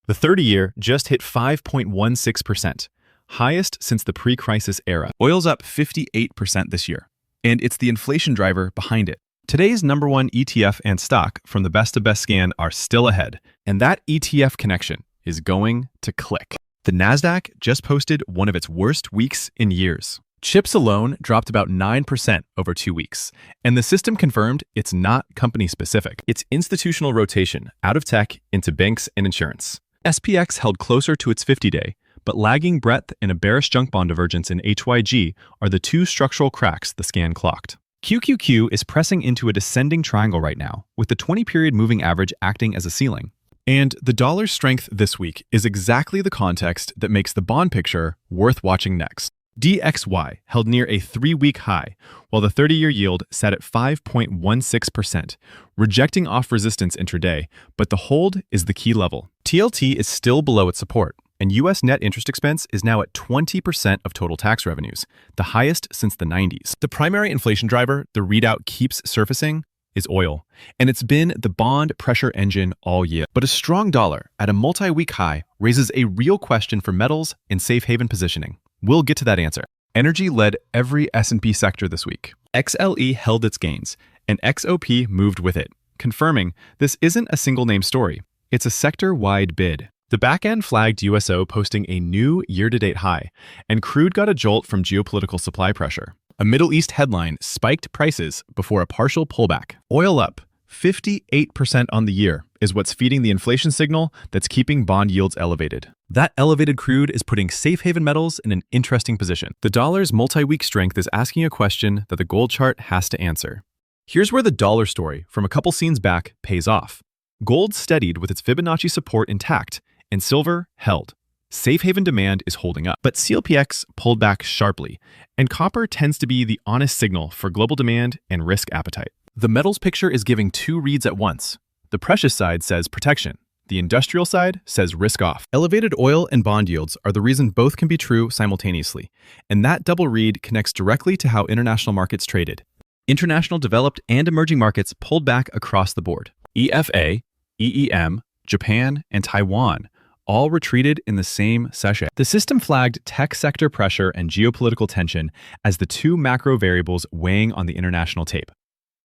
The 30-year just hit 5.16%, highest since the pre-crisis era. Oil's up 58% this year, and it's the inflation driver behind it. Today's number one ETF and stock from the best of best scan are still ahead, and that ETF connection is going to click. The Nasdaq just posted one of its worst weeks in years. Chips alone dropped about 9% over 2 weeks, and the system confirmed it's not company-specific. It's institutional rotation out of tech into banks and insurance. SPX held closer to its 50-day, but lagging breadth and a bearish junk bond divergence in HYG are the two structural cracks the scan clocked. QQQ is pressing into a descending triangle right now, with the 20-period moving average acting as a ceiling. And the dollar's strength this week is exactly the context that makes the bond picture worth watching next. DXY held near a 3-week high, while the 30-year yield sat at 5.16%, rejecting off resistance intraday, but the hold is the key level. TLT is still below its support, and U.S. net interest expense is now at 20% of total tax revenues, the highest since the 90s. The primary inflation driver the readout keeps surfacing is oil, and it's been the bond pressure engine all year. But a strong dollar at a multi-week high raises a real question for metals and safe haven positioning. We'll get to that answer. Energy led every S&P sector this week. XLE held its gains, and XOP moved with it, confirming this isn't a single name story. It's a sector-wide bid. The back end flagged USO posting a new year-to-date high, and crude got a jolt from geopolitical supply pressure. A Middle East headline spiked prices before a partial pullback. Oil up 58% on the year is what's feeding the inflation signal that's keeping bond yields elevated. That elevated crude is putting safe haven metals in an interesting position. The dollar's multi-week strength is asking a question that the gold chart has to answer. Here's where the dollar story from a couple scenes back pays off. Gold steadied with its Fibonacci support intact, and silver held. Safe haven demand is holding up, but CLPX pulled back sharply, and copper tends to be the honest signal for global demand and risk appetite. The metals picture is giving two reads at once. The precious side says protection. The industrial side says risk off. Elevated oil and bond yields are the reason both can be true simultaneously, and that double read connects directly to how international markets traded. International developed and emerging markets pulled back across the board. EFA, EEM, Japan, and Taiwan all retreated in the same session. The system flagged tech sector pressure and geopolitical tension as the two macro variables weighing on the international tape.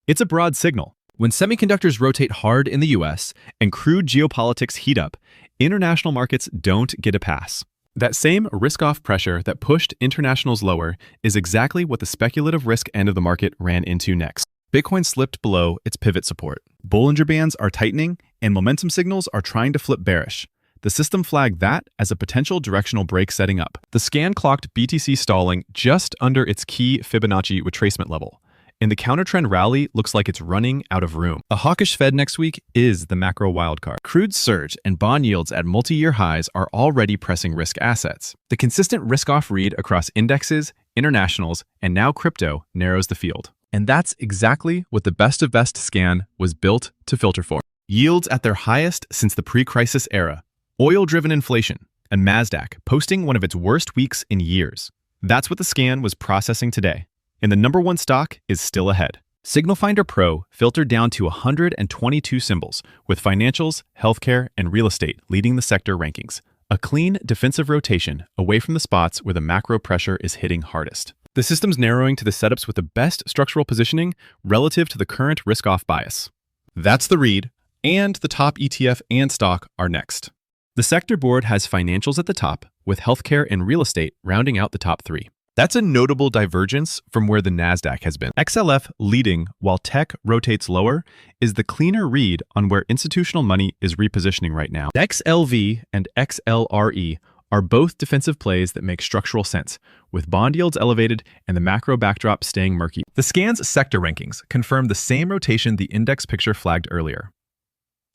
It's a broad signal. When semiconductors rotate hard in the US and crude geopolitics heat up, international markets don't get a pass. That same risk-off pressure that pushed internationals lower is exactly what the speculative risk end of the market ran into next. Bitcoin slipped below its pivot support. Bollinger Bands are tightening, and momentum signals are trying to flip bearish. The system flagged that as a potential directional break setting up. The scan clocked BTC stalling just under its key Fibonacci retracement level, and the counter-trend rally looks like it's running out of room. A hawkish Fed next week is the macro wildcard. Crude surge and bond yields at multi-year highs are already pressing risk assets. The consistent risk-off read across indexes, internationals, and now crypto narrows the field. And that's exactly what the best of best scan was built to filter for. Yields at their highest since the pre-crisis era. Oil-driven inflation, and Nasdaq posting one of its worst weeks in years. That's what the scan was processing today. And the number one stock is still ahead. SignalFinder Pro filtered down to 122 symbols, with financials, healthcare, and real estate leading the sector rankings. A clean defensive rotation away from the spots where the macro pressure is hitting hardest. The system's narrowing to the setups with the best structural positioning relative to the current risk-off bias. That's the read, and the top ETF and stock are next. The sector board has financials at the top, with healthcare and real estate rounding out the top three. That's a notable divergence from where the Nasdaq has been. XLF leading while tech rotates lower is the cleaner read on where institutional money is repositioning right now. XLV and XLRE are both defensive plays that make structural sense, with bond yields elevated and the macro backdrop staying murky. The scan's sector rankings confirm the same rotation the index picture flagged earlier.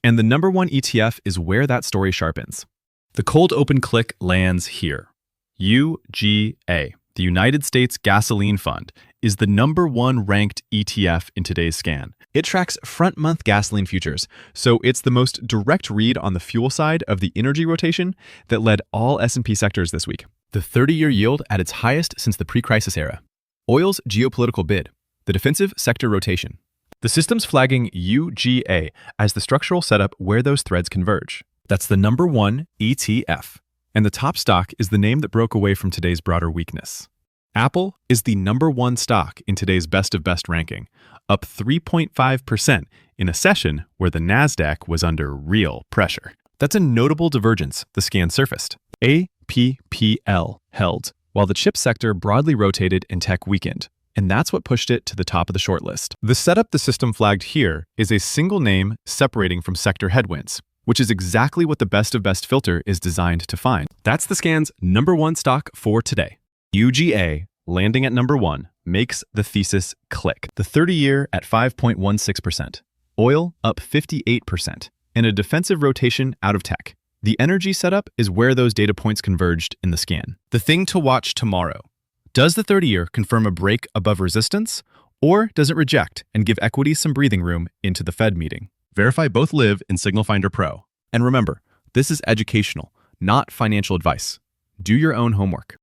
And the number one ETF is where that story sharpens. The cold open click lands here. UGA, the United States Gasoline Fund, is the number one ranked ETF in today's scan. It tracks front-month gasoline futures, so it's the most direct read on the fuel side of the energy rotation that led all S&P sectors this week. The 30-year yield at its highest since the pre-crisis era. Oil's geopolitical bid, the defensive sector rotation. The system's flagging UGA as the structural setup where those threads converge. That's the number one ETF. And the top stock is the name that broke away from today's broader weakness. Apple is the number one stock in today's best of best ranking, up 3.5% in a session where the Nasdaq was under real pressure. That's a notable divergence the scan surfaced. AAPL held, while the chip sector broadly rotated and tech weakened, and that's what pushed it to the top of the shortlist. The setup the system flagged here is a single name separating from sector headwinds, which is exactly what the best of best filter is designed to find. That's the scan's number one stock for today. UGA landing at number one makes the thesis click. The 30-year at 5.16%, oil up 58%, and a defensive rotation out of tech. The energy setup is where those data points converged in the scan. The thing to watch tomorrow. Does the 30-year confirm a break above resistance, or does it reject and give equities some breathing room into the Fed meeting? Verify both live in SignalFinder Pro. And remember, this is educational, not financial advice. Do your own homework.